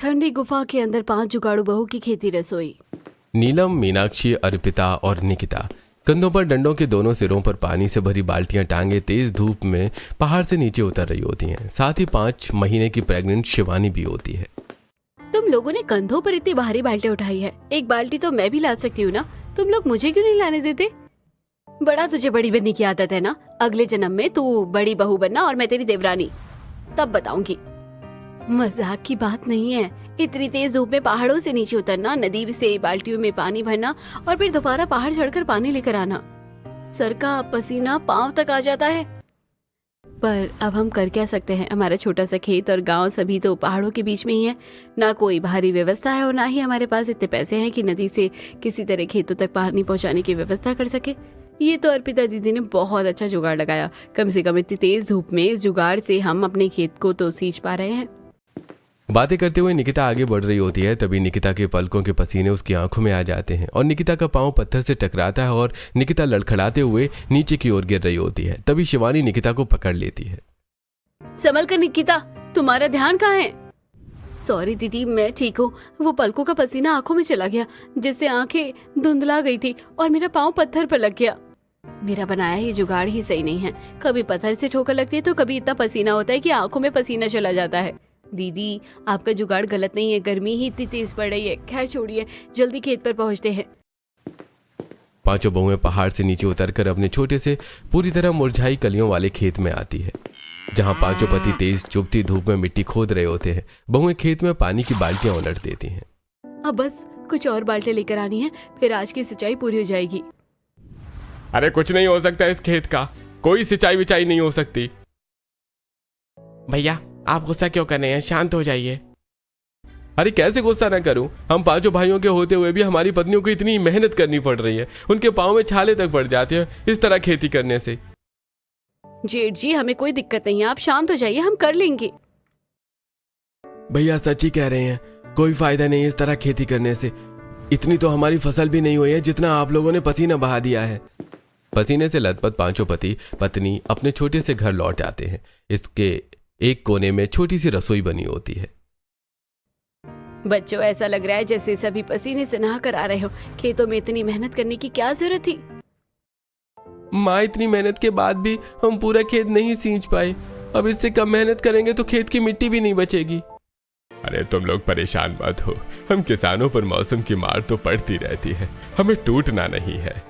ठंडी गुफा के अंदर 5 जुगाड़ू बहू की खेती रसोई। नीलम, मीनाक्षी, अर्पिता और निकिता कंधों पर डंडों के दोनों सिरों पर पानी से भरी बाल्टियां टांगे तेज धूप में पहाड़ से नीचे उतर रही होती हैं। साथ ही 5 महीने की प्रेग्नेंट शिवानी भी होती है। तुम लोगों ने कंधों पर इतनी भारी बाल्टी उठाई है, एक बाल्टी तो मैं भी ला सकती हूँ ना। तुम लोग मुझे क्यों नहीं लाने देते? बड़ा तुझे बड़ी बनने की आदत है ना। अगले जन्म में तू बड़ी बहू बनना और मैं तेरी देवरानी, तब बताऊंगी। मजाक की बात नहीं है। इतनी तेज धूप में पहाड़ों से नीचे उतरना, नदी से बाल्टियों में पानी भरना और फिर दोबारा पहाड़ चढ़कर पानी लेकर आना, सर का पसीना पांव तक आ जाता है। पर अब हम कर क्या सकते हैं? हमारा छोटा सा खेत और गांव सभी तो पहाड़ों के बीच में ही है। ना कोई भारी व्यवस्था है और ना ही हमारे पास इतने पैसे हैं कि नदी से किसी तरह खेतों तक पानी पहुंचाने की व्यवस्था कर सके। ये तो अर्पिता दीदी ने बहुत अच्छा जुगाड़ लगाया। कम से कम इतनी तेज धूप में इस जुगाड़ से हम अपने खेत को तो सींच पा रहे हैं। बातें करते हुए निकिता आगे बढ़ रही होती है। तभी निकिता के पलकों के पसीने उसकी आंखों में आ जाते हैं और निकिता का पांव पत्थर से टकराता है और निकिता लड़खड़ाते हुए नीचे की ओर गिर रही होती है। तभी शिवानी निकिता को पकड़ लेती है। संभल कर निकिता, तुम्हारा ध्यान कहाँ है? सॉरी दीदी, मैं ठीक हूँ। वो पलकों का पसीना आंखों में चला गया जिससे आंखें धुंधला गई थी और मेरा पाँव पत्थर पर लग गया। मेरा बनाया ये जुगाड़ ही सही नहीं है। कभी पत्थर से ठोकर लगती है तो कभी इतना पसीना होता है कि आंखों में पसीना चला जाता है। दीदी, आपका जुगाड़ गलत नहीं है, गर्मी ही इतनी तेज पड़ रही है। खैर छोड़िए, जल्दी खेत पर पहुंचते हैं। 5 बहुएं पहाड़ से नीचे उतरकर अपने छोटे से पूरी तरह मुरझाई कलियों वाले खेत में आती है, जहां 5 पति तेज चुभती धूप में मिट्टी खोद रहे होते हैं। बहुएं खेत में पानी की बाल्टियां उलट देती हैं। अब बस कुछ और बाल्टियां लेकर आनी है, फिर आज की सिंचाई पूरी हो जाएगी। अरे कुछ नहीं हो सकता इस खेत का, कोई सिंचाई विचाई नहीं हो सकती। भैया, आप गुस्सा क्यों कर रहे हैं? शांत हो जाइए। अरे कैसे गुस्सा ना करूं? हम 5 भाइयों के होते हुए भी हमारी पत्नियों को इतनी मेहनत करनी पड़ रही है। उनके पाँव में छाले तक पड़ जाते हैं इस तरह खेती करने से। जेठ जी, हमें कोई दिक्कत नहीं है, आप शांत हो जाइए, हम कर लेंगे। भैया सच ही कह रहे हैं, कोई फायदा नहीं इस तरह खेती करने से। इतनी तो हमारी फसल भी नहीं हुई है जितना आप लोगों ने पसीना बहा दिया है। पसीने से लथपथ 5 पति पत्नी अपने छोटे से घर लौट आते हैं। इसके एक कोने में छोटी सी रसोई बनी होती है। बच्चों, ऐसा लग रहा है जैसे सभी पसीने से नहा कर आ रहे हो। खेतों में इतनी मेहनत करने की क्या जरूरत थी? माँ, इतनी मेहनत के बाद भी हम पूरा खेत नहीं सींच पाए। अब इससे कम मेहनत करेंगे तो खेत की मिट्टी भी नहीं बचेगी। अरे तुम लोग परेशान मत हो, हम किसानों पर मौसम की मार तो पड़ती रहती है, हमें टूटना नहीं है।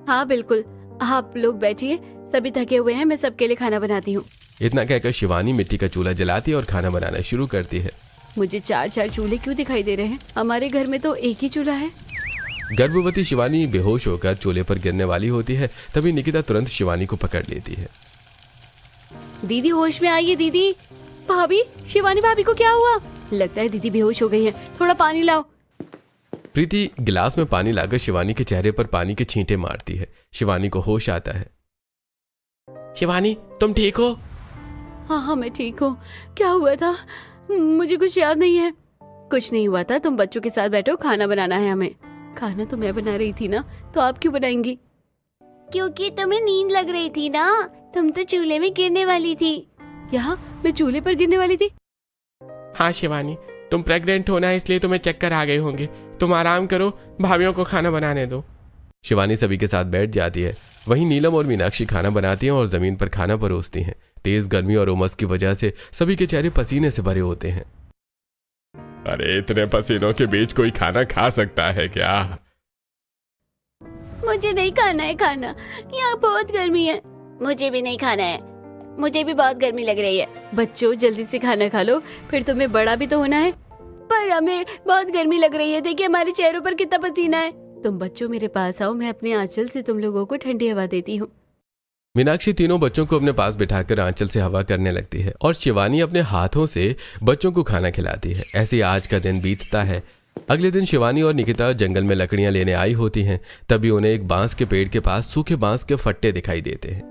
हाँ बिल्कुल, आप लोग बैठिए, सभी थके हुए हैं, मैं सबके लिए खाना बनाती हूँ। इतना कहकर शिवानी मिट्टी का चूल्हा जलाती और खाना बनाना शुरू करती है। मुझे 4 चूल्हे क्यों दिखाई दे रहे हैं? हमारे घर में तो एक ही चूल्हा है। गर्भवती शिवानी बेहोश होकर चूल्हे पर गिरने वाली होती है। तभी निकिता तुरंत शिवानी को पकड़ लेती है। दीदी होश में आइए। दीदी, भाभी, शिवानी भाभी को क्या हुआ? लगता है दीदी बेहोश हो गई है, थोड़ा पानी लाओ। प्रीति गिलास में पानी लाकर शिवानी के चेहरे पर पानी के छींटे मारती है। शिवानी को होश आता है। शिवानी, तुम ठीक हो? हाँ, मैं ठीक हूँ। क्या हुआ था मुझे कुछ याद नहीं है। कुछ नहीं हुआ था, तुम बच्चों के साथ बैठो, खाना बनाना है हमें। खाना तो मैं बना रही थी ना, तो आप क्यों बनाएंगी? क्योंकि तुम्हें नींद लग रही थी ना, तुम तो चूल्हे में गिरने वाली थी। यहाँ मैं चूल्हे पर गिरने वाली थी? हाँ शिवानी, तुम प्रेग्नेंट हो ना, इसलिए तुम्हें चक्कर आ गए होंगे। तुम आराम करो, भाभीियों को खाना बनाने दो। शिवानी सभी के साथ बैठ जाती है। वहीं नीलम और मीनाक्षी खाना बनाती हैं और जमीन पर खाना परोसती हैं। तेज गर्मी और उमस की वजह से सभी के चेहरे पसीने से भरे होते हैं। अरे इतने पसीनों के बीच कोई खाना खा सकता है क्या? मुझे नहीं खाना है खाना, यहाँ बहुत गर्मी है। मुझे भी नहीं खाना है, मुझे भी बहुत गर्मी लग रही है। बच्चों, जल्दी से खाना खा लो, फिर तुम्हें बड़ा भी तो होना है। पर हमें बहुत गर्मी लग रही है, देखिए हमारे चेहरों पर कितना पसीना है। तुम बच्चों मेरे पास आओ, मैं अपने आंचल से तुम लोगों को ठंडी हवा देती हूँ। मीनाक्षी तीनों बच्चों को अपने पास बिठाकर आंचल से हवा करने लगती है और शिवानी अपने हाथों से बच्चों को खाना खिलाती है। ऐसे ही आज का दिन बीतता है। अगले दिन शिवानी और निकिता जंगल में लकड़ियां लेने आई होती हैं। तभी उन्हें एक बांस के पेड़ के पास सूखे बांस के फट्टे दिखाई देते हैं।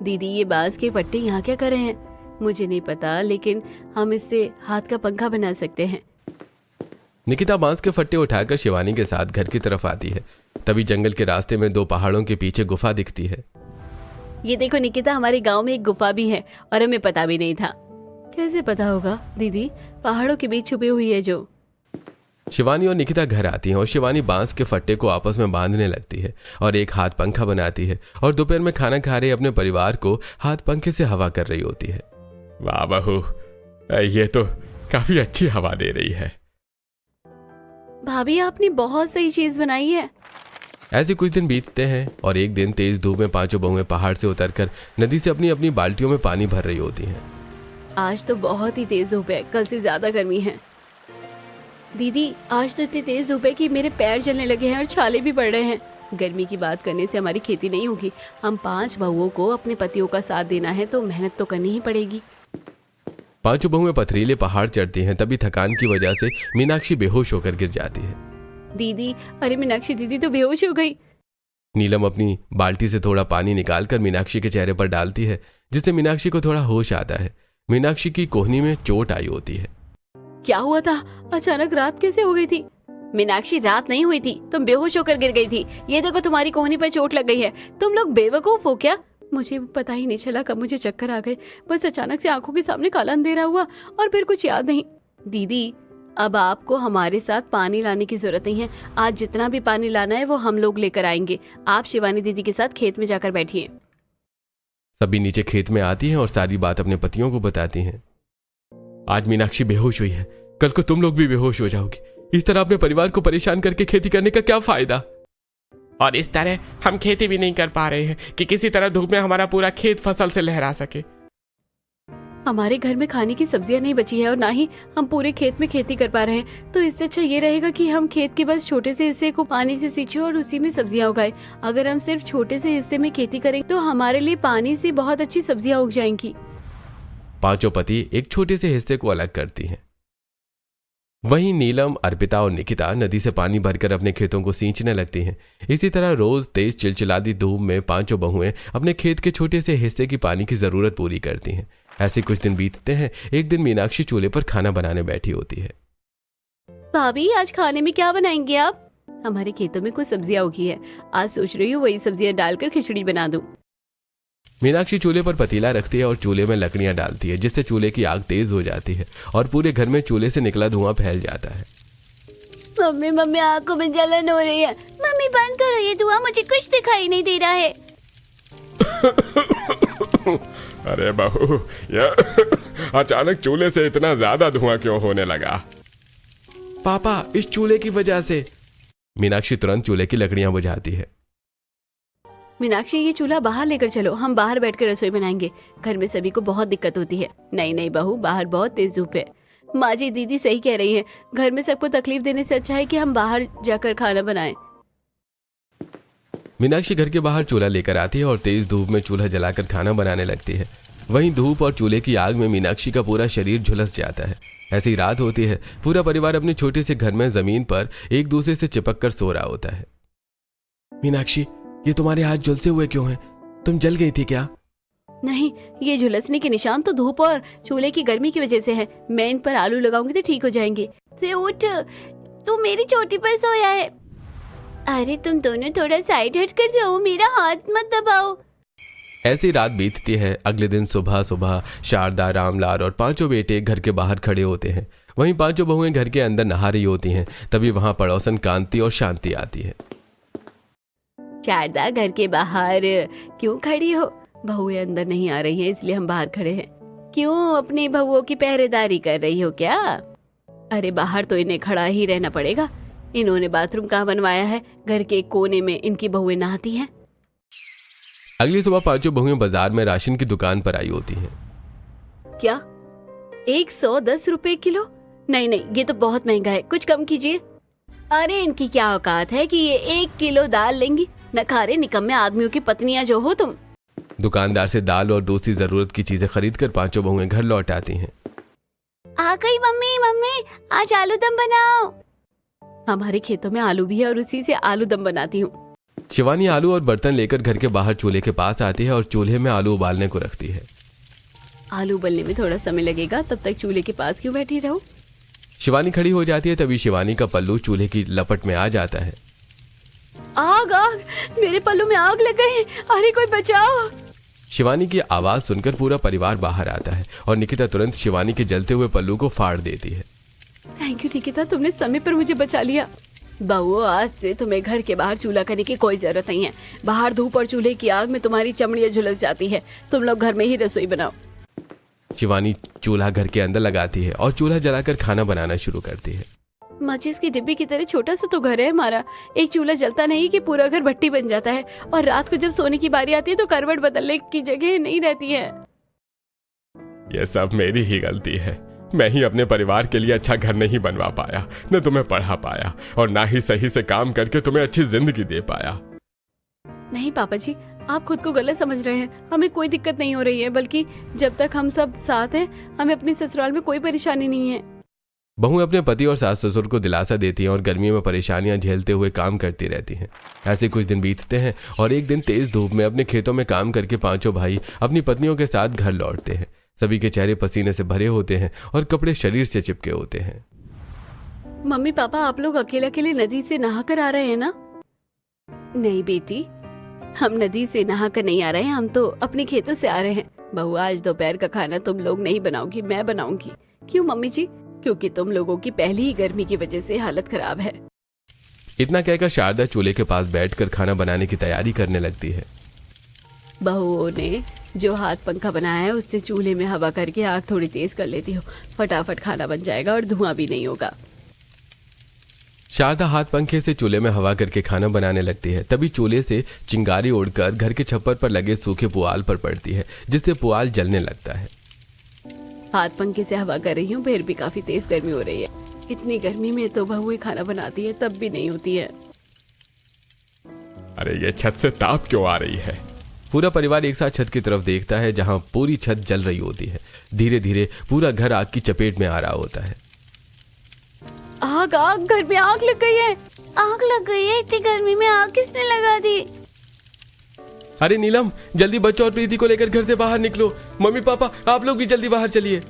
दीदी, ये बांस के फट्टे यहाँ क्या कर रहे हैं? मुझे नहीं पता, लेकिन हम इससे हाथ का पंखा बना सकते हैं। निकिता बांस के फट्टे उठाकर शिवानी के साथ घर की तरफ आती है। तभी जंगल के रास्ते में 2 पहाड़ों के पीछे गुफा दिखती है। ये देखो निकिता, हमारे गांव में एक गुफा भी है और हमें पता भी नहीं था। कैसे पता होगा दीदी, पहाड़ों के बीच छुपी हुई है जो। शिवानी और निकिता घर आती हैं और शिवानी बांस के फट्टे को आपस में बांधने लगती है और एक हाथ पंखा बनाती है और दोपहर में खाना खा रहे अपने परिवार को हाथ पंखे से हवा कर रही होती है। वाह बहू, ये तो काफी अच्छी हवा दे रही है। भाभी आपने बहुत सही चीज बनाई है। ऐसे कुछ दिन बीतते हैं और एक दिन तेज धूप में पांचों बहुएं पहाड़ से उतरकर नदी से अपनी अपनी बाल्टियों में पानी भर रही होती हैं। आज तो बहुत ही तेज धूप है, कल से ज्यादा गर्मी है। दीदी आज तो इतनी तेज धूप है कि मेरे पैर जलने लगे हैं और छाले भी पड़ रहे हैं। गर्मी की बात करने से हमारी खेती नहीं होगी। हम 5 बहुओं को अपने पतियों का साथ देना है तो मेहनत तो करनी ही पड़ेगी। पांचों बहुएं पथरीले पहाड़ चढ़ती हैं, तभी थकान की वजह से मीनाक्षी बेहोश होकर गिर जाती है। दीदी, अरे मीनाक्षी दीदी तो बेहोश हो गई। नीलम अपनी बाल्टी से थोड़ा पानी निकालकर मीनाक्षी के चेहरे पर डालती है, जिससे मीनाक्षी को थोड़ा होश आता है। मीनाक्षी की कोहनी में चोट आई होती है। क्या हुआ था? अचानक रात कैसे हो गई थी? मीनाक्षी, रात नहीं हुई थी, तुम बेहोश होकर गिर गई थी। ये देखो तुम्हारी कोहनी पर चोट लग गई है। तुम लोग बेवकूफ हो क्या? मुझे पता ही नहीं चला कब मुझे चक्कर आ गए। बस अचानक से आंखों के सामने काला अंधेरा हुआ और फिर कुछ याद नहीं। दीदी, अब आपको हमारे साथ पानी लाने की जरूरत नहीं है। आज जितना भी पानी लाना है वो हम लोग लेकर आएंगे। आप शिवानी दीदी के साथ खेत में जाकर बैठिए। सभी नीचे खेत में आती हैं और सारी बात अपने पतियों को बताती हैं। आज मीनाक्षी बेहोश हुई है, कल को तुम लोग भी बेहोश हो जाओगे। इस तरह अपने परिवार को परेशान करके खेती करने का क्या फायदा? और इस तरह हम खेती भी नहीं कर पा रहे हैं कि किसी तरह धूप में हमारा पूरा खेत फसल से लहरा सके। हमारे घर में खाने की सब्जियां नहीं बची है और ना ही हम पूरे खेत में खेती कर पा रहे हैं। तो इससे अच्छा ये रहेगा कि हम खेत के बस छोटे से हिस्से को पानी से सींचे और उसी में सब्जियां उगाए। अगर हम सिर्फ छोटे से हिस्से में खेती करेंगे तो हमारे लिए पानी से बहुत अच्छी सब्जियां उग जाएंगी। पांचों पति एक छोटे से हिस्से को अलग करती हैं। वहीं नीलम, अर्पिता और निकिता नदी से पानी भरकर अपने खेतों को सींचने लगती हैं। इसी तरह रोज तेज चिलचिलाती धूप में पांचों बहुएं अपने खेत के छोटे से हिस्से की पानी की जरूरत पूरी करती हैं। ऐसे कुछ दिन बीतते हैं। एक दिन मीनाक्षी चूल्हे पर खाना बनाने बैठी होती है। भाभी, आज खाने में क्या बनाएंगे आप? हमारे खेतों में कुछ सब्जियां उगी है, आज सोच रही हूँ वही सब्जियां डालकर खिचड़ी बना दूं। मीनाक्षी चूल्हे पर पतीला रखती है और चूल्हे में लकड़ियां डालती है, जिससे चूल्हे की आग तेज हो जाती है और पूरे घर में चूल्हे से निकला धुआं फैल जाता है। मम्मी मम्मी, आंखों में जलन हो रही है। मम्मी बंद करो ये धुआं, मुझे कुछ दिखाई नहीं दे रहा है। अरे बहू, यह अचानक चूल्हे से इतना ज्यादा धुआं क्यों होने लगा? पापा, इस चूल्हे की वजह से। मीनाक्षी तुरंत चूल्हे की लकड़ियां बुझाती है। मीनाक्षी, ये चूल्हा बाहर लेकर चलो, हम बाहर बैठकर रसोई बनाएंगे। घर में सभी को बहुत दिक्कत होती है। नहीं नहीं बहू, बाहर बहुत तेज धूप है। माँ जी, दीदी सही कह रही है। घर में सबको तकलीफ देने से अच्छा है कि हम बाहर जाकर खाना बनाएं। मीनाक्षी घर के बाहर चूल्हा लेकर आती है और तेज धूप में चूल्हा जलाकर खाना बनाने लगती है। वहीं धूप और चूल्हे की आग में मीनाक्षी का पूरा शरीर झुलस जाता है। ऐसी रात होती है। पूरा परिवार अपने छोटे से घर में जमीन पर एक दूसरे से चिपक कर सो रहा होता है। मीनाक्षी, ये तुम्हारे हाथ झुलसे हुए क्यों हैं? तुम जल गई थी क्या? नहीं, ये झुलसने के निशान तो धूप और चूल्हे की गर्मी की वजह से है। मैं इन पर आलू लगाऊंगी तो ठीक हो जाएंगे। से उठ, तू मेरी चोटी पर सोया है। अरे तुम दोनों थोड़ा साइड हट कर जाओ, मेरा हाथ मत दबाओ। ऐसी रात बीतती है। अगले दिन सुबह सुबह शारदा, रामलाल और पांचों बेटे घर के बाहर खड़े होते हैं। वहीं पांचों बहुएं घर के अंदर नहा रही होती हैं। तभी वहां पड़ोसन कांति और शांति आती है। शारदा, घर के बाहर क्यों खड़ी हो? बहुएं अंदर नहीं आ रही हैं, इसलिए हम बाहर खड़े हैं। क्यों अपनी बहुओं की पहरेदारी कर रही हो क्या? अरे बाहर तो इन्हें खड़ा ही रहना पड़ेगा। इन्होंने बाथरूम कहाँ बनवाया है? घर के कोने में इनकी बहुएं नहाती हैं। अगली सुबह पांचों बहुएं बाजार में राशन की दुकान पर आई होती हैं। क्या 110 रुपए किलो? नहीं नहीं, ये तो बहुत महंगा है, कुछ कम कीजिए। अरे इनकी क्या औकात है कि ये 1 किलो दाल लेंगी? नखारे निकम्मे आदमियों की पत्नियां जो हो तुम। दुकानदार से दाल और दूसरी जरूरत की चीजें खरीदकर पांचों बहुएं घर लौट आती हैं। आ गई मम्मी, मम्मी आज आलू दम बनाओ। हमारे खेतों में आलू भी है और उसी से आलू दम बनाती हूँ। शिवानी आलू और बर्तन लेकर घर के बाहर चूल्हे के पास आती है और चूल्हे में आलू उबालने को रखती है। आलू उबलने में थोड़ा समय लगेगा, तब तक चूल्हे के पास क्यों बैठी रहो? शिवानी खड़ी हो जाती है। तभी शिवानी का पल्लू चूल्हे की लपट में आ जाता है। आग आग, मेरे पल्लू में आग लग गई। अरे कोई बचाओ। शिवानी की आवाज सुनकर पूरा परिवार बाहर आता है और निकिता तुरंत शिवानी के जलते हुए पल्लू को फाड़ देती है। थैंक यू निकिता, तुमने समय पर मुझे बचा लिया। बहू, आज से तुम्हें घर के बाहर चूल्हा करने की कोई जरूरत नहीं है। बाहर धूप और चूल्हे की आग में तुम्हारी चमड़ियां झुलस जाती है। तुम लोग घर में ही रसोई बनाओ। शिवानी चूल्हा घर के अंदर लगाती है और चूल्हा जलाकर खाना बनाना शुरू करती है। माचिस की डिब्बी की तरह छोटा सा तो घर है हमारा। एक चूल्हा जलता नहीं कि पूरा घर भट्टी बन जाता है, और रात को जब सोने की बारी आती है तो करवट बदलने की जगह नहीं रहती है। ये सब मेरी ही गलती है। मैं ही अपने परिवार के लिए अच्छा घर नहीं बनवा पाया, न तुम्हें पढ़ा पाया और ना ही सही से काम करके तुम्हें अच्छी जिंदगी दे पाया। नहीं पापा जी, आप खुद को गलत समझ रहे हैं। हमें कोई दिक्कत नहीं हो रही है, बल्कि जब तक हम सब साथ हैं हमें अपने ससुराल में कोई परेशानी नहीं है। बहू अपने पति और सास ससुर को दिलासा देती हैं और गर्मियों में परेशानियां झेलते हुए काम करती रहती हैं। ऐसे कुछ दिन बीतते हैं और एक दिन तेज धूप में अपने खेतों में काम करके पांचों भाई अपनी पत्नियों के साथ घर लौटते हैं। सभी के चेहरे पसीने से भरे होते हैं और कपड़े शरीर से चिपके होते हैं। मम्मी पापा, आप लोग अकेले अकेले नदी से नहा कर आ रहे हैं ना? नहीं बेटी, हम नदी से नहा कर नहीं आ रहे हैं, हम तो अपने खेतों से आ रहे हैं। बहू, आज दोपहर का खाना तुम लोग नहीं बनाओगी, मैं बनाऊंगी। क्यों मम्मी जी? क्योंकि तुम लोगों की पहली ही गर्मी की वजह से हालत खराब है। इतना कहकर शारदा चूल्हे के पास बैठकर खाना बनाने की तैयारी करने लगती है। बहुओं ने जो हाथ पंखा बनाया है उससे चूल्हे में हवा करके आग थोड़ी तेज कर लेती हो, फटाफट खाना बन जाएगा और धुआं भी नहीं होगा। शारदा हाथ पंखे से चूल्हे में हवा करके खाना बनाने लगती है। तभी चूल्हे से चिंगारी उड़कर घर के छप्पर पर लगे सूखे पुआल पर पड़ती है, जिससे पुआल जलने लगता है। हाथ पंखे से हवा कर रही हूँ, फिर भी काफी तेज गर्मी हो रही है। इतनी गर्मी में तो बहुएं खाना बनाती है तब भी नहीं होती है। अरे ये छत से ताप क्यों आ रही है? पूरा परिवार एक साथ छत की तरफ देखता है जहां पूरी छत जल रही होती है। धीरे धीरे पूरा घर आग की चपेट में आ रहा होता है। आग आग, घर में आग लग गई है। आग लग गई है? इतनी गर्मी में आग किसने लगा दी? अरे नीलम, जल्दी बच्चों और प्रीति को लेकर घर से बाहर निकलो। मम्मी पापा, आप लोग भी जल्दी बाहर चलिए।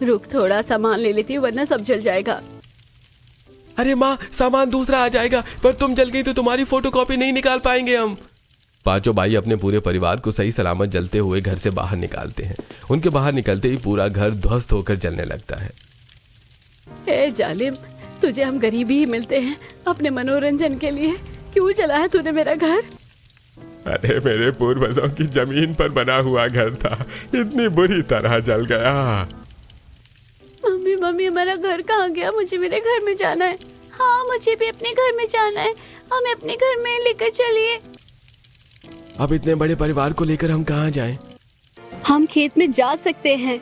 रुक, थोड़ा सामान ले लेती हूँ वरना सब जल जाएगा। अरे माँ, सामान दूसरा आ जाएगा, पर तुम जल गई तो तुम्हारी फोटोकॉपी नहीं निकाल पाएंगे हम। पांचों भाई अपने पूरे परिवार को सही सलामत जलते हुए घर से बाहर निकालते हैं। उनके बाहर निकलते ही पूरा घर ध्वस्त होकर जलने लगता है। हे जालिम, तुझे हम गरीबी ही मिलते हैं अपने मनोरंजन के लिए। क्यों जला है तूने मेरा घर? अरे मेरे पूर्वजों की जमीन पर बना हुआ घर था, इतनी बुरी तरह जल गया। मम्मी मम्मी, हमारा घर कहाँ गया? मुझे मेरे घर में जाना है। हाँ, मुझे भी अपने घर में जाना है। हमें अपने घर में लेकर चलिए। अब इतने बड़े परिवार को लेकर हम कहाँ जाएं? हम खेत में जा सकते हैं।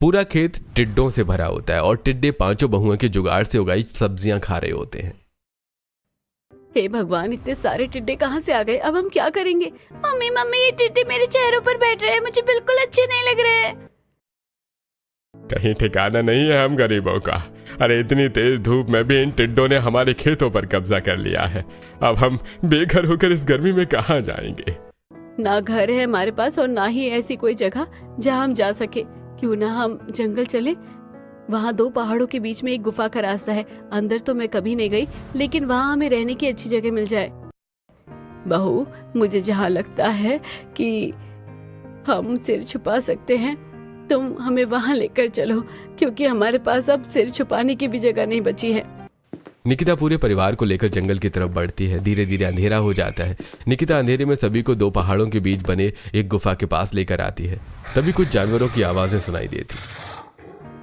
पूरा खेत टिड्डों से भरा होता है और टिड्डे पांचों बहुओं के जुगाड़ से उगाई सब्जियां खा रहे होते हैं। हे भगवान, इतने सारे टिड्डे कहाँ से आ गए? अब हम क्या करेंगे? मम्मी मम्मी, ये टिड्डे मेरे चेहरों पर बैठ रहे हैं, मुझे बिल्कुल अच्छे नहीं लग रहे हैं। कहीं ठिकाना नहीं है हम गरीबों का। अरे इतनी तेज धूप में भी इन टिड्डों ने हमारे खेतों पर कब्जा कर लिया है। अब हम बेघर होकर इस गर्मी में कहाँ जाएंगे? ना घर है हमारे पास और ना ही ऐसी कोई जगह जहाँ हम जा सके। क्यों ना हम जंगल चले? वहाँ 2 पहाड़ों के बीच में एक गुफा का रास्ता है। अंदर तो मैं कभी नहीं गई, लेकिन वहाँ हमें रहने की अच्छी जगह मिल जाए। बहू, मुझे जहाँ लगता है कि हम सिर छुपा सकते हैं, तुम हमें वहाँ लेकर चलो, क्योंकि हमारे पास अब सिर छुपाने की भी जगह नहीं बची है। निकिता पूरे परिवार को लेकर जंगल की तरफ बढ़ती है। धीरे धीरे अंधेरा हो जाता है। निकिता अंधेरे में सभी को 2 पहाड़ों के बीच बने एक गुफा के पास लेकर आती है। तभी कुछ जानवरों की आवाजें सुनाई देती।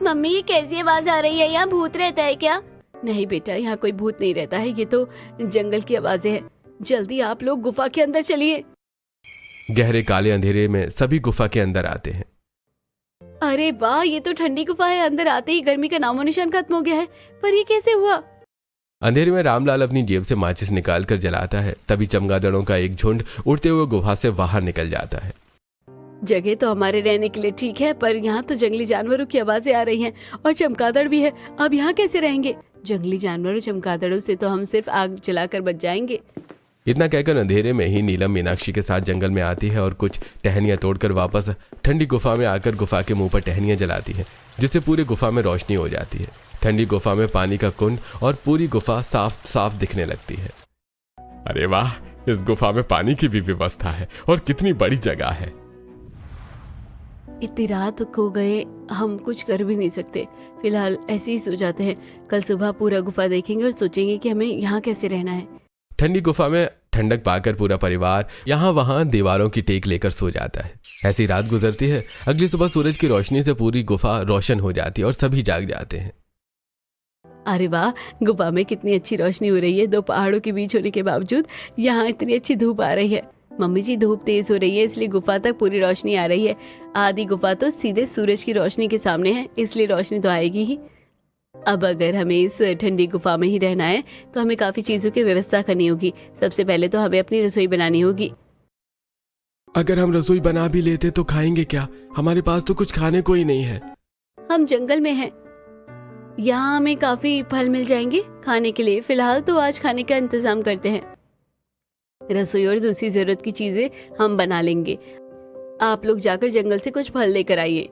मम्मी, ये कैसी आवाज आ रही है? यहाँ भूत रहता है क्या? नहीं बेटा, यहाँ कोई भूत नहीं रहता है, ये तो जंगल की आवाजें हैं। जल्दी आप लोग गुफा के अंदर चलिए। गहरे काले अंधेरे में सभी गुफा के अंदर आते हैं। अरे वाह, ये तो ठंडी गुफा है। अंदर आते ही गर्मी का नामो निशान खत्म हो गया है। पर ये कैसे हुआ? अंधेरे में रामलाल अपनी जेब से माचिस निकालकर जलाता है। तभी चमगादड़ों का एक झुंड उड़ते हुए गुफा से बाहर निकल जाता है। जगह तो हमारे रहने के लिए ठीक है, पर यहाँ तो जंगली जानवरों की आवाजें आ रही हैं और चमगादड़ भी है। अब यहाँ कैसे रहेंगे? जंगली जानवरों चमगादड़ों से तो हम सिर्फ आग जलाकर बच जाएंगे। इतना कहकर अंधेरे में ही नीलम मीनाक्षी के साथ जंगल में आती है और कुछ टहनियां तोड़कर वापस ठंडी गुफा में आकर गुफा के मुंह पर टहनियां जलाती है, जिससे पूरी गुफा में रोशनी हो जाती है। ठंडी गुफा में पानी का कुंड और पूरी गुफा साफ साफ दिखने लगती है। अरे वाह, इस गुफा में पानी की भी व्यवस्था है और कितनी बड़ी जगह है। इतनी रात को गए, हम कुछ कर भी नहीं सकते। फिलहाल ऐसे ही सो जाते हैं। कल सुबह पूरा गुफा देखेंगे और सोचेंगे कि हमें यहाँ कैसे रहना है। ठंडी गुफा में ठंडक पाकर पूरा परिवार यहाँ वहाँ दीवारों की टेक लेकर सो जाता है। ऐसी रात गुजरती है। अगली सुबह सूरज की रोशनी से पूरी गुफा रोशन हो जाती है और सभी जाग जाते हैं। अरे वाह, गुफा में कितनी अच्छी रोशनी हो रही है। दो पहाड़ों के बीच होने के बावजूद यहाँ इतनी अच्छी धूप आ रही है। मम्मी जी, धूप तेज हो रही है इसलिए गुफा तक पूरी रोशनी आ रही है। आधी गुफा तो सीधे सूरज की रोशनी के सामने है, इसलिए रोशनी तो आएगी ही। अब अगर हमें इस ठंडी गुफा में ही रहना है तो हमें काफी चीजों की व्यवस्था करनी होगी। सबसे पहले तो हमें अपनी रसोई बनानी होगी। अगर हम रसोई बना भी लेते तो खाएंगे क्या? हमारे पास तो कुछ खाने को ही नहीं है। हम जंगल में हैं, यहाँ हमें काफी फल मिल जाएंगे खाने के लिए। फिलहाल तो आज खाने का इंतजाम करते हैं। रसोई और दूसरी जरूरत की चीजें हम बना लेंगे। आप लोग जाकर जंगल से कुछ फल लेकर आइए।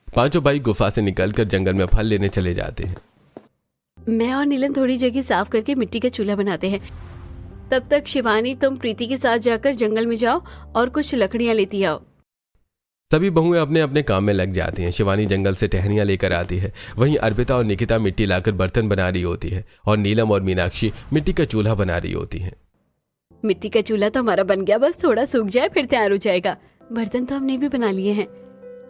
पांचों भाई गुफा से निकलकर जंगल में फल लेने चले जाते हैं। मैं और नीलम थोड़ी जगह साफ करके मिट्टी का चूल्हा बनाते हैं। तब तक शिवानी, तुम प्रीति के साथ जाकर जंगल में जाओ और कुछ लकड़ियां लेती आओ। सभी बहुएं अपने अपने काम में लग जाती हैं। शिवानी जंगल से टहनियां लेकर आती है, वहीं अर्पिता और निकिता मिट्टी लाकर बर्तन बना रही होती है और नीलम और मीनाक्षी मिट्टी का चूल्हा बना रही होती हैं। मिट्टी का चूल्हा तो हमारा बन गया, बस थोड़ा सूख जाए फिर तैयार हो जाएगा। बर्तन तो हमने भी बना लिए हैं।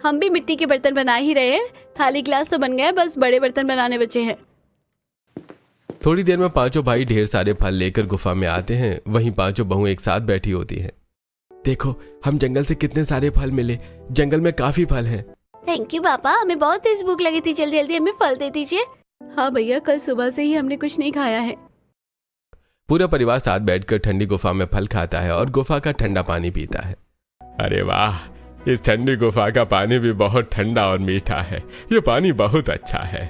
हम भी मिट्टी के बर्तन बना ही रहे हैं। थाली ग्लास तो बन गया, बस बड़े बर्तन बनाने बचे हैं। थोड़ी देर में पांचों भाई ढेर सारे फल लेकर गुफा में आते हैं। वहीं पांचों बहुएं एक साथ बैठी होती हैं। देखो, हम जंगल से कितने सारे फल मिले। जंगल में काफी फल हैं। थैंक यू पापा, हमें बहुत तेज भूख लगी थी। जल्दी जल्दी हमें फल दे दीजिए। हाँ भैया, कल सुबह से ही हमने कुछ नहीं खाया है। पूरा परिवार साथ बैठकर ठंडी गुफा में फल खाता है और गुफा का ठंडा पानी पीता है। अरे वाह, इस ठंडी गुफा का पानी भी बहुत ठंडा और मीठा है। ये पानी बहुत अच्छा है।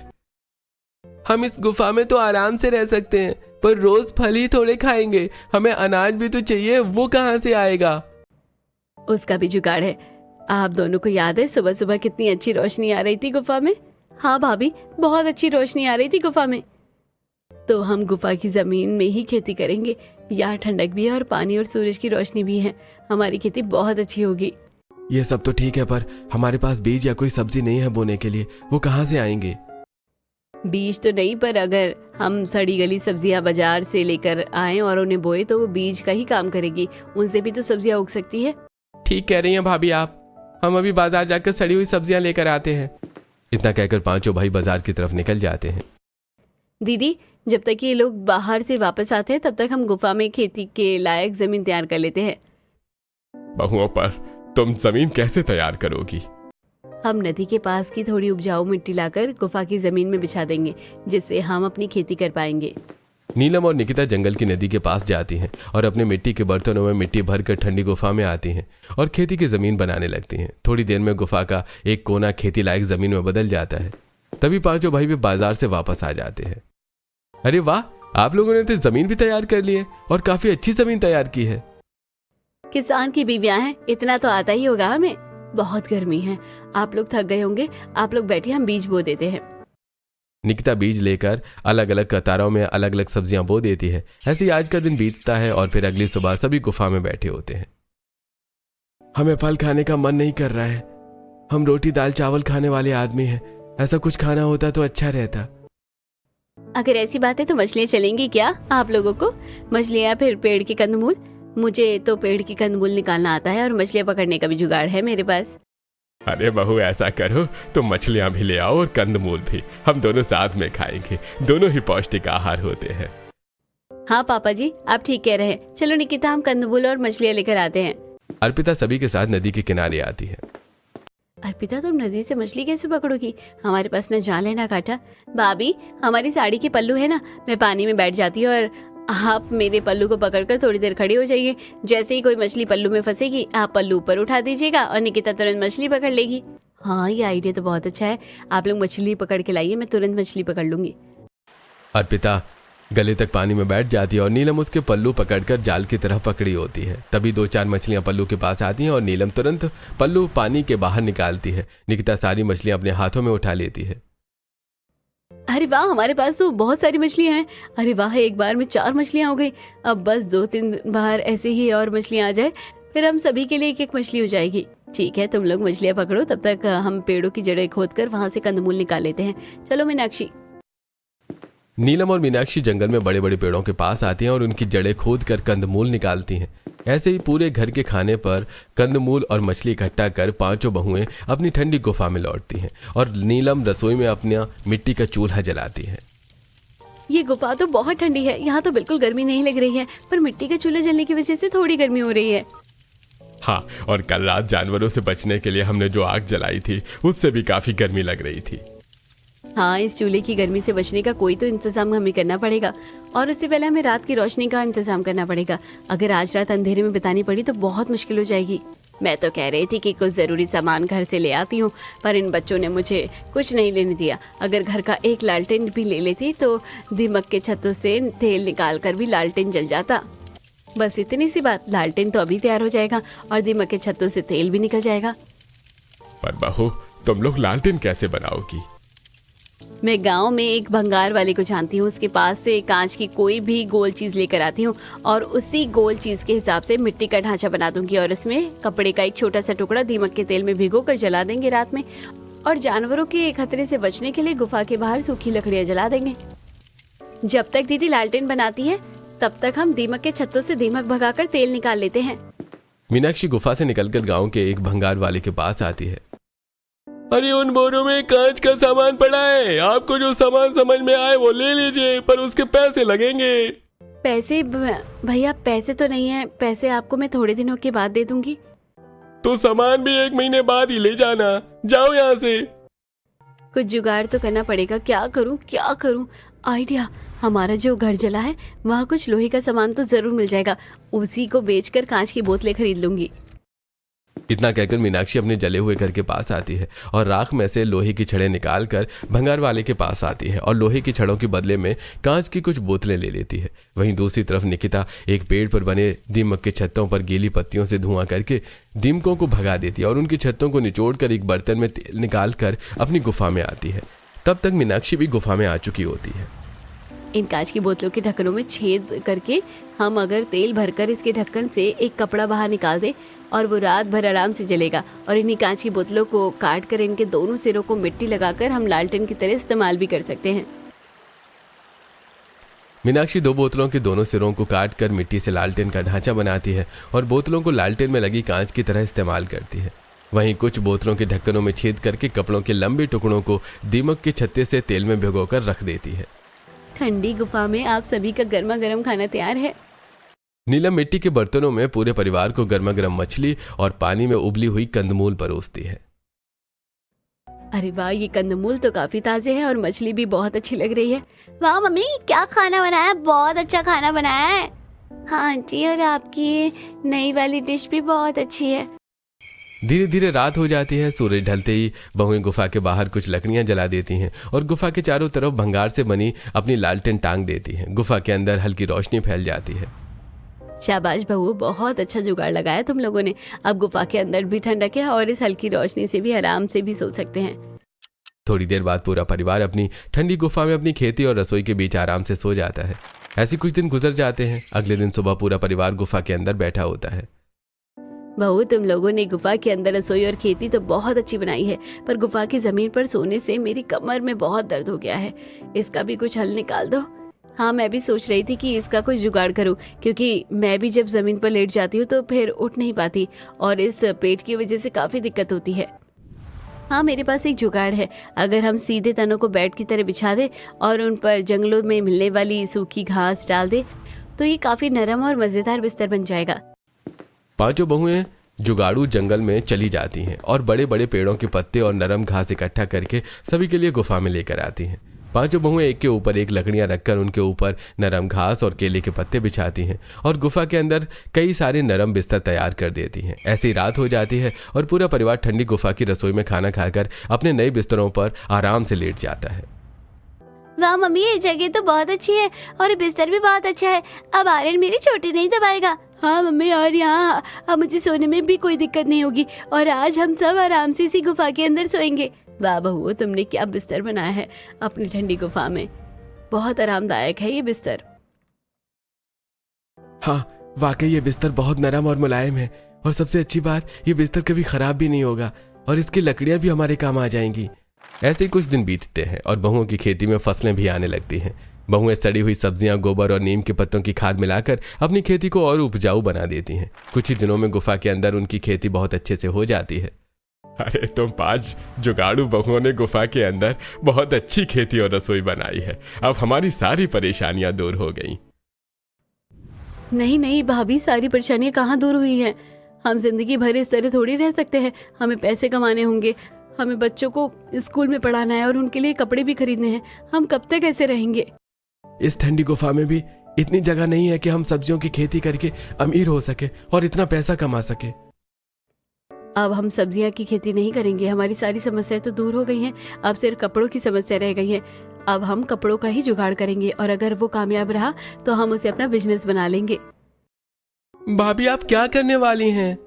हम इस गुफा में तो आराम से रह सकते हैं, पर रोज फल ही थोड़े खाएंगे। हमें अनाज भी तो चाहिए, वो कहाँ से आएगा? उसका भी जुगाड़ है। आप दोनों को याद है सुबह सुबह कितनी अच्छी रोशनी आ रही थी गुफा में? हाँ भाभी, बहुत अच्छी रोशनी आ रही थी गुफा में। तो हम गुफा की जमीन में ही खेती करेंगे। यहाँ ठंडक भी है और पानी और सूरज की रोशनी भी है। हमारी खेती बहुत अच्छी होगी। ये सब तो ठीक है, पर हमारे पास बीज या कोई सब्जी नहीं है बोने के लिए। वो कहाँ से आएंगे? बीज तो नहीं, पर अगर हम सड़ी गली सब्जियां बाजार से लेकर आए और उन्हें बोए तो वो बीज का ही काम करेगी। उनसे भी तो सब्जियां उग सकती है। ठीक कह रही हैं भाभी आप। हम अभी बाजार जाकर सड़ी हुई सब्जियां लेकर आते हैं। इतना कहकर पांचों भाई बाजार की तरफ निकल जाते हैं। दीदी, जब तक ये लोग बाहर से वापस आते हैं तब तक हम गुफा में खेती के लायक जमीन तैयार कर लेते हैं। बहुओं, पर तुम जमीन कैसे तैयार करोगी? हम नदी के पास की थोड़ी उपजाऊ मिट्टी लाकर गुफा की जमीन में बिछा देंगे, जिससे हम अपनी खेती कर पाएंगे। नीलम और निकिता जंगल की नदी के पास जाती हैं और अपने मिट्टी के बर्तनों में मिट्टी भरकर ठंडी गुफा में आती हैं और खेती की जमीन बनाने लगती हैं। थोड़ी देर में गुफा का एक कोना खेती लायक जमीन में बदल जाता है। तभी पांचों भाई भी बाजार से वापस आ जाते हैं। अरे वाह, आप लोगों ने तो जमीन भी तैयार कर ली है और काफी अच्छी जमीन तैयार की है। किसान की बीवियां हैं, इतना तो आता ही होगा हमें। बहुत गर्मी है, आप लोग थक गए होंगे। आप लोग बैठिए, हम बीज बो देते हैं। निकिता बीज लेकर अलग अलग कतारों में अलग अलग सब्जियां बो देती है। ऐसे ही आज का दिन बीतता है और फिर अगली सुबह सभी गुफा में बैठे होते हैं। हमें फल खाने का मन नहीं कर रहा है। हम रोटी दाल चावल खाने वाले आदमी हैं। ऐसा कुछ खाना होता तो अच्छा रहता। अगर ऐसी बात है तो मछलियाँ चलेंगी क्या आप लोगों को? मछलियाँ फिर पेड़ के कंदमूल। मुझे तो पेड़ की कंदमूल निकालना आता है और मछलियाँ पकड़ने का भी जुगाड़ है मेरे पास। अरे बहू, ऐसा करो तो मछलियां भी ले आओ और कंदमूल भी। हम दोनों साथ में खाएंगे। दोनों ही पौष्टिक आहार होते हैं। हाँ पापा जी, आप ठीक कह रहे हैं। चलो निकिता, हम कंदमूल और मछलियाँ लेकर आते हैं। अर्पिता सभी के साथ नदी के किनारे आती है। अर्पिता, तुम नदी से मछली कैसे पकड़ोगी? हमारे पास न जाल है ना कांटा। भाभी, हमारी साड़ी के पल्लू है ना, मैं पानी में बैठ जाती हूँ और आप मेरे पल्लू को पकड़कर थोड़ी देर खड़ी हो जाइए। जैसे ही कोई मछली पल्लू में फंसेगी, आप पल्लू ऊपर उठा दीजिएगा और निकिता तुरंत मछली पकड़ लेगी। हाँ, ये आइडिया तो बहुत अच्छा है। आप लोग मछली पकड़ के लाइए, मैं तुरंत मछली पकड़ लूंगी। अर्पिता गले तक पानी में बैठ जाती है और नीलम उसके पल्लू पकड़कर जाल की तरह पकड़ी होती है। तभी 2-4 मछलियां पल्लू के पास आती हैं और नीलम तुरंत पल्लू पानी के बाहर निकालती है। निकिता सारी मछलियां अपने हाथों में उठा लेती है। अरे वाह, हमारे पास तो बहुत सारी मछलियां हैं। अरे वाह, एक बार में 4 मछलियां हो गई। अब बस 2-3 बार ऐसे ही और मछलियां आ जाए, फिर हम सभी के लिए एक मछली हो जाएगी। ठीक है, तुम लोग मछलियां पकड़ो, तब तक हम पेड़ों की जड़ें खोदकर वहां से कंदमूल निकाल लेते हैं। चलो मीनाक्षी। नीलम और मीनाक्षी जंगल में बड़े बड़े पेड़ों के पास आती हैं और उनकी जड़ें खोद कर कंदमूल निकालती हैं। ऐसे ही पूरे घर के खाने पर कंदमूल और मछली इकट्ठा कर पांचों बहुएं अपनी ठंडी गुफा में लौटती हैं और नीलम रसोई में अपना मिट्टी का चूल्हा जलाती है। ये गुफा तो बहुत ठंडी है, यहाँ तो बिल्कुल गर्मी नहीं लग रही है, पर मिट्टी के चूल्हे जलने की वजह से थोड़ी गर्मी हो रही है। हाँ, और कल रात जानवरों से बचने के लिए हमने जो आग जलाई थी उससे भी काफी गर्मी लग रही थी। हाँ, इस चूल्हे की गर्मी से बचने का कोई तो इंतजाम हमें करना पड़ेगा, और उससे पहले हमें रात की रोशनी का इंतजाम करना पड़ेगा। अगर आज रात अंधेरे में बितानी पड़ी तो बहुत मुश्किल हो जाएगी। मैं तो कह रही थी कि कुछ जरूरी सामान घर से ले आती हूँ, पर इन बच्चों ने मुझे कुछ नहीं लेने दिया। अगर घर का एक लालटेन भी ले लेती तो दीमक के छत्तों से तेल निकाल कर भी लालटेन जल जाता। बस इतनी सी बात, लालटेन तो अभी तैयार हो जाएगा और दीमक के छत्तों से तेल भी निकल जाएगा। पर बहू, तुम लोग लालटेन कैसे बनाओगी? मैं गांव में एक भंगार वाले को जानती हूँ, उसके पास से कांच की कोई भी गोल चीज लेकर आती हूँ और उसी गोल चीज के हिसाब से मिट्टी का ढांचा बना दूंगी और उसमें कपड़े का एक छोटा सा टुकड़ा दीमक के तेल में भिगो कर जला देंगे रात में, और जानवरों के खतरे से बचने के लिए गुफा के बाहर सूखी लकड़ियां जला देंगे। जब तक दीदी लालटेन बनाती है तब तक हम दीमक के छत्तों से दीमक भगाकर तेल निकाल लेते हैं। मीनाक्षी गुफा से निकलकर गांव के एक भंगार वाले के पास आती है। अरे उन बोरों में कांच का सामान पड़ा है, आपको जो सामान समझ में आए वो ले लीजिए, पर उसके पैसे लगेंगे। पैसे? भैया पैसे तो नहीं है, पैसे आपको मैं थोड़े दिनों के बाद दे दूंगी। तो सामान भी 1 महीने बाद ही ले जाना, जाओ यहाँ से। कुछ जुगाड़ तो करना पड़ेगा, क्या करूं? आइडिया, हमारा जो घर जला है वहाँ कुछ लोहे का सामान तो जरूर मिल जाएगा, उसी को बेचकर कांच की बोतलें खरीद लूंगी। इतना कहकर मीनाक्षी अपने जले हुए घर के पास आती है और राख में से लोहे की छड़ें निकालकर भंगार वाले के पास आती है और लोहे की छड़ों के बदले में कांच की कुछ बोतलें ले लेती है। वहीं दूसरी तरफ निकिता एक पेड़ पर बने दीमक के छत्तों पर गीली पत्तियों से धुआं करके दीमकों को भगा देती है और उनकी छत्तों को निचोड़कर एक बर्तन में तेल निकालकर अपनी गुफा में आती है। तब तक मीनाक्षी भी गुफा में आ चुकी होती है। इन कांच की बोतलों के ढक्कनों में छेद करके हम अगर तेल भरकर इसके ढक्कन से एक कपड़ा बाहर निकाल दे और वो रात भर आराम से जलेगा, और इन्हीं कांच की बोतलों को काट कर इनके दोनों सिरों को मिट्टी लगाकर हम लालटेन की तरह इस्तेमाल भी कर सकते हैं। मीनाक्षी 2 बोतलों के दोनों सिरों को काट कर मिट्टी से लालटेन का ढांचा बनाती है और बोतलों को लालटेन में लगी कांच की तरह इस्तेमाल करती है। वहीं कुछ बोतलों के ढक्कनों में छेद करके कपड़ों के लंबे टुकड़ों को दीमक के छत्ते से तेल में भिगोकर रख देती है। ठंडी गुफा में आप सभी का गर्मा गर्म खाना तैयार है। नीलम मिट्टी के बर्तनों में पूरे परिवार को गर्मा गर्म मछली और पानी में उबली हुई कंदमूल परोसती है। अरे वाह, ये कंदमूल तो काफी ताजे हैं और मछली भी बहुत अच्छी लग रही है। वाह मम्मी, क्या खाना बनाया, बहुत अच्छा खाना बनाया है। हाँ आंटी, और आपकी ये नई वाली डिश भी बहुत अच्छी है। धीरे धीरे रात हो जाती है। सूरज ढलते ही बहुएं गुफा के बाहर कुछ लकड़ियां जला देती हैं और गुफा के चारों तरफ भंगार से बनी अपनी लालटेन टांग देती हैं। गुफा के अंदर हल्की रोशनी फैल जाती है। शाबाश बहू, बहुत अच्छा जुगाड़ लगाया तुम लोगों ने। अब गुफा के अंदर भी ठंडक है और इस हल्की रोशनी से भी आराम से भी सो सकते हैं। थोड़ी देर बाद पूरा परिवार अपनी ठंडी गुफा में अपनी खेती और रसोई के बीच आराम से सो जाता है। ऐसे कुछ दिन गुजर जाते हैं। अगले दिन सुबह पूरा परिवार गुफा के अंदर बैठा होता है। बहू, तुम लोगों ने गुफा के अंदर रसोई और खेती तो बहुत अच्छी बनाई है, पर गुफा की जमीन पर सोने से मेरी कमर में बहुत दर्द हो गया है। इसका भी कुछ हल निकाल दो। हाँ, मैं भी सोच रही थी कि इसका कुछ जुगाड़ करूं, क्योंकि मैं भी जब जमीन पर लेट जाती हूँ तो फिर उठ नहीं पाती और इस पेट की वजह से काफी दिक्कत होती है। हाँ, मेरे पास एक जुगाड़ है। अगर हम सीधे तनों को बेड की तरह बिछा दे और उन पर जंगलों में मिलने वाली सूखी घास डाल दे तो ये काफी नरम और मजेदार बिस्तर बन जाएगा। पांचों बहुएं जुगाड़ू जंगल में चली जाती हैं और बड़े बड़े पेड़ों के पत्ते और नरम घास इकट्ठा करके सभी के लिए गुफा में लेकर आती हैं। पांचों बहुएं एक के ऊपर एक लकड़ियां रखकर उनके ऊपर नरम घास और केले के पत्ते बिछाती हैं और गुफा के अंदर कई सारे नरम बिस्तर तैयार कर देती हैं। ऐसी रात हो जाती है और पूरा परिवार ठंडी गुफा की रसोई में खाना खाकर अपने नए बिस्तरों पर आराम से लेट जाता है। वाह मम्मी, ये जगह तो बहुत अच्छी है और बिस्तर भी बहुत अच्छा है। अब आर्यन मेरी चोटी नहीं दबाएगा। हाँ मम्मी, और यहाँ अब मुझे सोने में भी कोई दिक्कत नहीं होगी और आज हम सब आराम से इसी गुफा के अंदर सोएंगे। वाह बहू, तुमने क्या बिस्तर बनाया है अपनी ठंडी गुफा में। बहुत आरामदायक है ये बिस्तर। हाँ, वाकई ये बिस्तर बहुत नरम और मुलायम है, और सबसे अच्छी बात, ये बिस्तर कभी खराब भी नहीं होगा और इसकी लकड़ियां भी हमारे काम आ जाएंगी। ऐसे ही कुछ दिन बीतते हैं और बहुओं की खेती में फसलें भी आने लगती हैं। बहुएं सड़ी हुई सब्जियां, गोबर और नीम के पत्तों की खाद मिलाकर अपनी खेती को और उपजाऊ बना देती हैं। कुछ ही दिनों में गुफा के अंदर उनकी खेती बहुत अच्छे से हो जाती है। अरे तुम 5 जुगाड़ू बहुओं ने गुफा के अंदर बहुत अच्छी खेती और रसोई बनाई है। अब हमारी सारी परेशानियां दूर हो गई। नहीं नहीं भाभी, सारी परेशानियां कहाँ दूर हुई हैं। हम जिंदगी भर इस तरह थोड़ी रह सकते हैं। हमें पैसे कमाने होंगे, हमें बच्चों को स्कूल में पढ़ाना है और उनके लिए कपड़े भी खरीदने हैं। हम कब तक ऐसे रहेंगे? इस ठंडी गुफा में भी इतनी जगह नहीं है कि हम सब्जियों की खेती करके अमीर हो सके और इतना पैसा कमा सके। अब हम सब्जियां की खेती नहीं करेंगे। हमारी सारी समस्याएं तो दूर हो गई हैं। अब सिर्फ कपड़ों की समस्या रह गई है। अब हम कपड़ों का ही जुगाड़ करेंगे और अगर वो कामयाब रहा तो हम उसे अपना बिजनेस बना लेंगे। भाभी, आप क्या करने वाली हैं?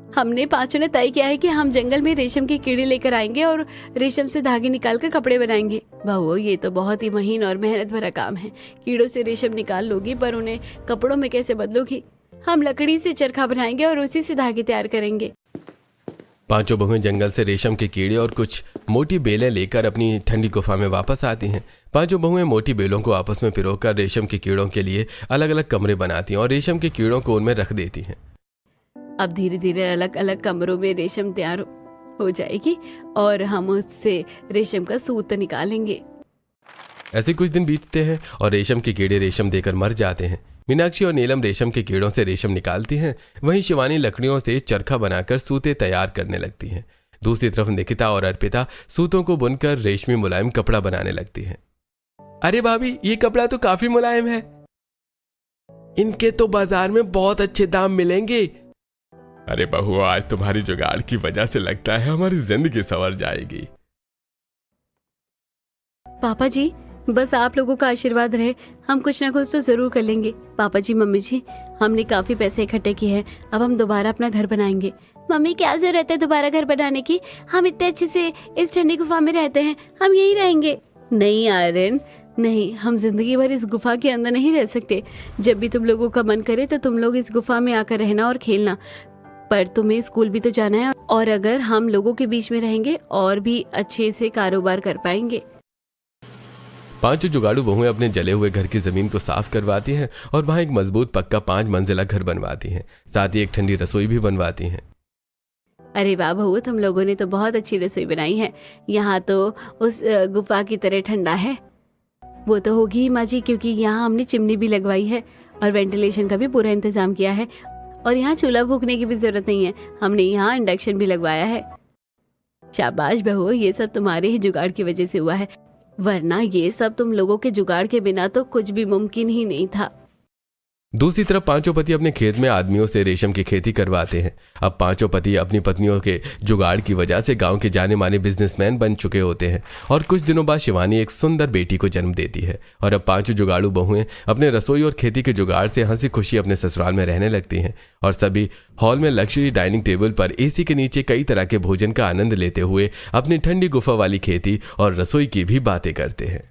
हमने पांचों ने तय किया है कि हम जंगल में रेशम के कीड़े लेकर आएंगे और रेशम से धागे निकाल कर कपड़े बनाएंगे। बहू, ये तो बहुत ही महीन और मेहनत भरा काम है। कीड़ों से रेशम निकाल लोगी, पर उन्हें कपड़ों में कैसे बदलोगी? हम लकड़ी से चरखा बनाएंगे और उसी से धागे तैयार करेंगे। पांचों बहुएं जंगल से रेशम के कीड़े और कुछ मोटी बेलें लेकर अपनी ठंडी गुफा में वापस आती हैं। पांचों बहुएं मोटी बेलों को आपस में पिरोकर रेशम के कीड़ों के लिए अलग अलग कमरे बनाती हैं और रेशम के कीड़ों को उनमें रख देती हैं। अब धीरे धीरे अलग अलग कमरों में रेशम तैयार हो जाएगी और हम उससे रेशम का सूत निकालेंगे। ऐसे कुछ दिन बीतते हैं और रेशम के कीड़े रेशम देकर मर जाते हैं। मीनाक्षी और नीलम रेशम के कीड़ों से रेशम निकालती हैं, वहीं शिवानी लकड़ियों से चरखा बनाकर सूते तैयार करने लगती हैं। दूसरी तरफ निकिता और अर्पिता सूतों को बुनकर रेशमी मुलायम कपड़ा बनाने लगती हैं। अरे भाभी, ये कपड़ा तो काफी मुलायम है। इनके तो बाजार में बहुत अच्छे दाम मिलेंगे। अरे बहू, आज तुम्हारी जुगाड़ की वजह से लगता है हमारी जिंदगी संवर जाएगी। पापा जी, बस आप लोगों का आशीर्वाद रहे, हम कुछ ना कुछ तो जरूर कर लेंगे। पापा जी, मम्मी जी, हमने काफी पैसे इकट्ठे किए हैं। अब हम दोबारा अपना घर बनाएंगे। मम्मी, क्या जरूरत है दोबारा घर बनाने की? हम इतने अच्छे से इस ठंडी गुफा में रहते हैं, हम यहीं रहेंगे। नहीं आर्यन, नहीं, हम जिंदगी भर इस गुफा के अंदर नहीं रह सकते। जब भी तुम लोगों का मन करे तो तुम लोग इस गुफा में आकर रहना और खेलना, पर तुम्हें स्कूल भी तो जाना है और अगर हम लोगों के बीच में रहेंगे और भी अच्छे से कारोबार कर पाएंगे। पांचों जुगाड़ू बहुएं अपने जले हुए घर की जमीन को साफ करवाती हैं और वहां एक मजबूत पक्का 5 मंजिला घर बनवाती हैं। साथ ही एक ठंडी रसोई भी बनवाती हैं। अरे वाह बहू, तुम लोगों ने तो बहुत अच्छी रसोई बनाई है। यहाँ तो उस गुफा की तरह ठंडा है। वो तो होगी ही माँ जी, क्योंकि यहाँ हमने चिमनी भी लगवाई है और वेंटिलेशन का भी पूरा इंतजाम किया है। और यहाँ चूल्हा फूकने की भी जरूरत नहीं है, हमने यहाँ इंडक्शन भी लगवाया है। शाबाश बहू, ये सब तुम्हारे ही जुगाड़ की वजह से हुआ है, वरना ये सब तुम लोगों के जुगाड़ के बिना तो कुछ भी मुमकिन ही नहीं था। दूसरी तरफ पांचों पति अपने खेत में आदमियों से रेशम की खेती करवाते हैं। अब पांचों पति अपनी पत्नियों के जुगाड़ की वजह से गांव के जाने माने बिजनेसमैन बन चुके होते हैं और कुछ दिनों बाद शिवानी एक सुंदर बेटी को जन्म देती है और अब पांचों जुगाड़ू बहुएं अपने रसोई और खेती के जुगाड़ से हंसी खुशी अपने ससुराल में रहने लगती हैं और सभी हॉल में लग्जरी डाइनिंग टेबल पर एसी के नीचे कई तरह के भोजन का आनंद लेते हुए अपनी ठंडी गुफा वाली खेती और रसोई की भी बातें करते हैं।